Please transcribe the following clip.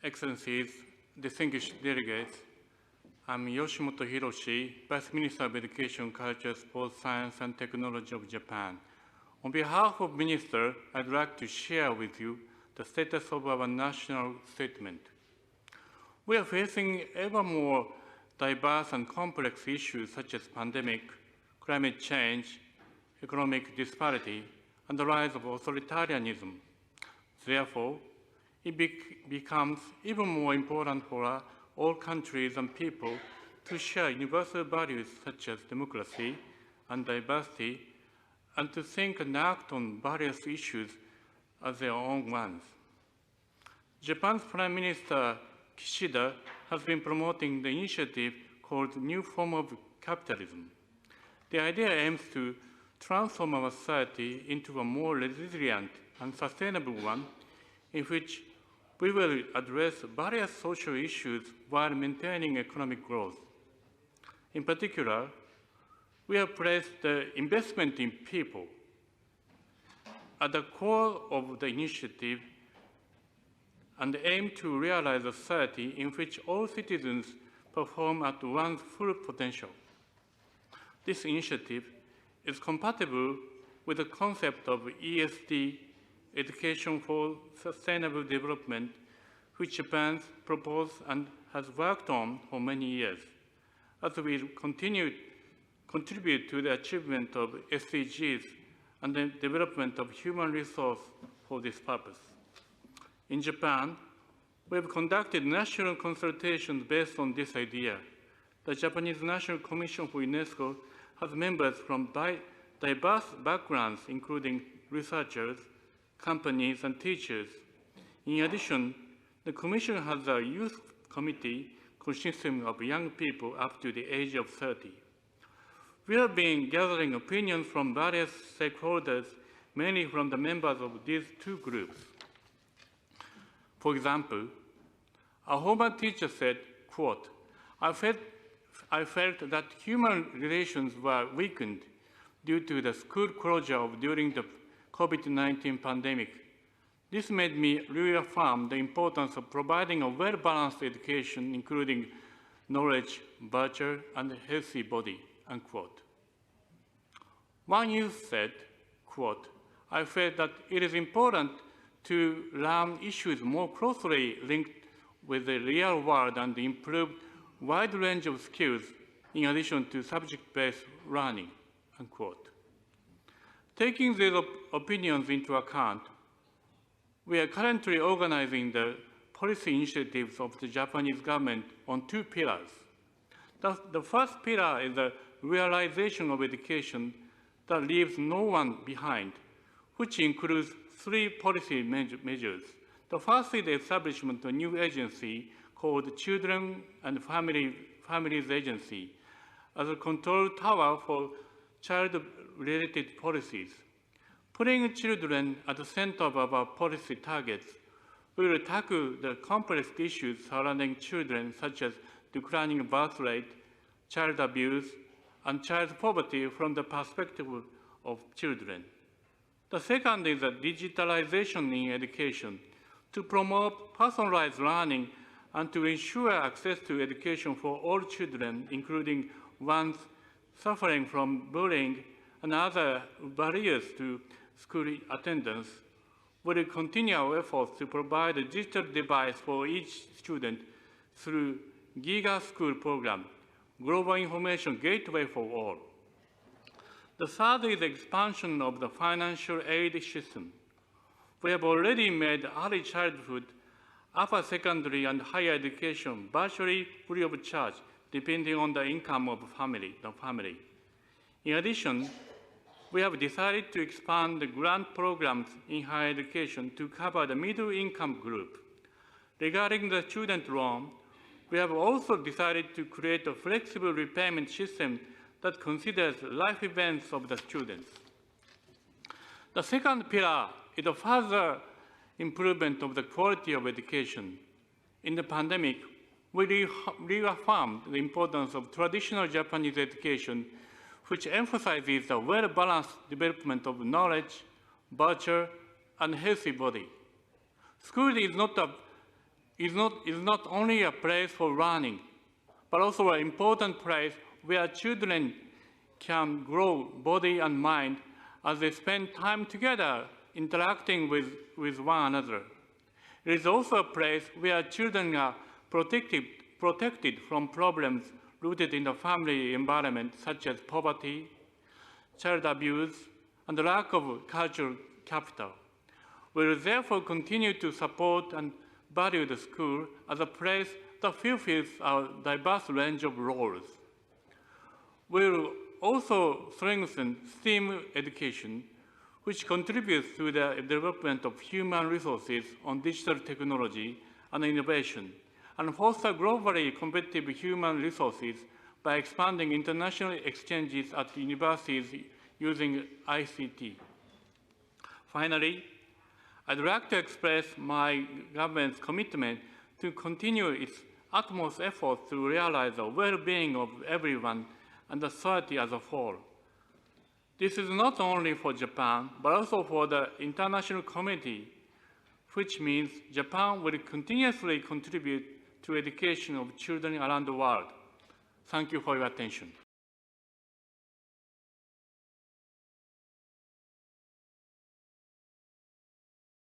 Excellencies, distinguished delegates, I'm Yoshimoto Hiroshi, Vice Minister of Education, Culture, Sports, Science, and Technology of Japan. On behalf of Minister, I'd like to share with you the status of our national statement. We are facing ever more diverse and complex issues such as pandemic, climate change, economic disparity, and the rise of authoritarianism. Therefore, it becomes even more important for all countries and people to share universal values such as democracy and diversity, and to think and act on various issues as their own ones. Japan's Prime Minister Kishida has been promoting the initiative called New Form of Capitalism. The idea aims to transform our society into a more resilient and sustainable one in which we will address various social issues while maintaining economic growth. In particular, we have placed the investment in people at the core of the initiative and aim to realize a society in which all citizens perform at one's full potential. This initiative is compatible with the concept of ESD, Education for Sustainable Development, which Japan proposed and has worked on for many years, as we contribute to the achievement of SDGs and the development of human resources for this purpose. In Japan, we have conducted national consultations based on this idea. The Japanese National Commission for UNESCO has members from diverse backgrounds, including researchers, companies, and teachers. In addition, the Commission has a youth committee consisting of young people up to the age of 30. We have been gathering opinions from various stakeholders, mainly from the members of these two groups. For example, a former teacher said, quote, I felt that human relations were weakened due to the school closure during the COVID-19 pandemic. This made me reaffirm the importance of providing a well-balanced education, including knowledge, virtue, and a healthy body, unquote. One youth said, quote, I felt that it is important to learn issues more closely linked with the real world and improve a wide range of skills in addition to subject-based learning, unquote. Taking these opinions into account, we are currently organizing the policy initiatives of the Japanese government on two pillars. The first pillar is the realization of education that leaves no one behind, which includes three policy measures. The first is the establishment of a new agency called Children and Families Agency as a control tower for child-related policies. Putting children at the center of our policy targets, we will tackle the complex issues surrounding children, such as declining birth rate, child abuse, and child poverty from the perspective of children. The second is the digitalization in education, to promote personalized learning and to ensure access to education for all children, including ones suffering from bullying and other barriers to school attendance. We will continue our efforts to provide a digital device for each student through GIGA School program, Global Information Gateway for All. The third is the expansion of the financial aid system. We have already made early childhood, upper secondary, and higher education virtually free of charge, depending on the income of the family. In addition, we have decided to expand the grant programs in higher education to cover the middle-income group. Regarding the student loan, we have also decided to create a flexible repayment system that considers life events of the students. The second pillar is a further improvement of the quality of education. In the pandemic, we reaffirmed the importance of traditional Japanese education, which emphasizes the well-balanced development of knowledge, virtue, and healthy body. School is is not only a place for learning, but also an important place where children can grow body and mind as they spend time together interacting with one another. It is also a place where children are protected from problems rooted in the family environment, such as poverty, child abuse, and the lack of cultural capital. We will therefore continue to support and value the school as a place that fulfills our diverse range of roles. We will also strengthen STEAM education, which contributes to the development of human resources on digital technology and innovation, and foster globally competitive human resources by expanding international exchanges at universities using ICT. Finally, I'd like to express my government's commitment to continue its utmost efforts to realize the well-being of everyone and the society as a whole. This is not only for Japan, but also for the international community, which means Japan will continuously contribute to education of children around the world. Thank you for your attention.